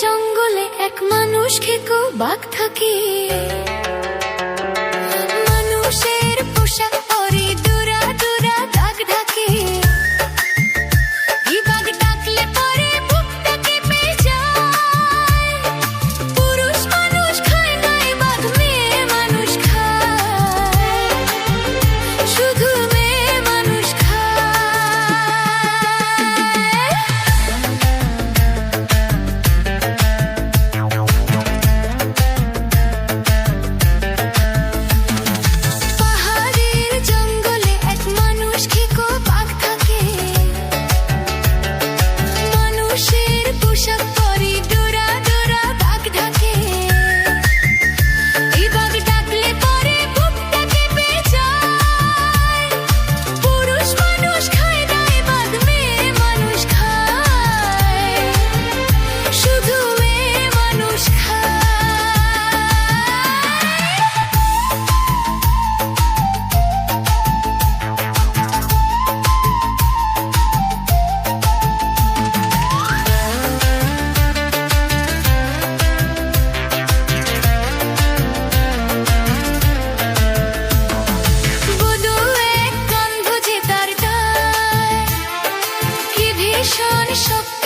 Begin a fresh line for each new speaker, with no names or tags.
জঙ্গলে এক মানুষ খেকো বাঘ থাকে। মানুষের পোশাক পরে দুরা দুরা দাগ ঢাকে। এই বাঘ ডাকলে পরে বুকটা কেঁপে যায়। পুরুষ মানুষ খায় না এই বাঘ, মেয়ে মানুষ খায়, শুধু মেয়ে মানুষ খায়। পাহাড়ের জঙ্গলে এক মানুষ খেকো বাঘ থাকে। মানুষের পোশাক পরে ডোরা ডোরা দাগ ঢাকে। এই বাঘ ডাকলে পরে বুকটা কেঁপে যায়। পুরুষ মানুষ খায় না এই বাঘ, মেয়ে মানুষ খায়, শুধু মেয়ে মানুষ খায়। বুধু এক কান বুঝে তার গায়, কি ভীষণ শক্তি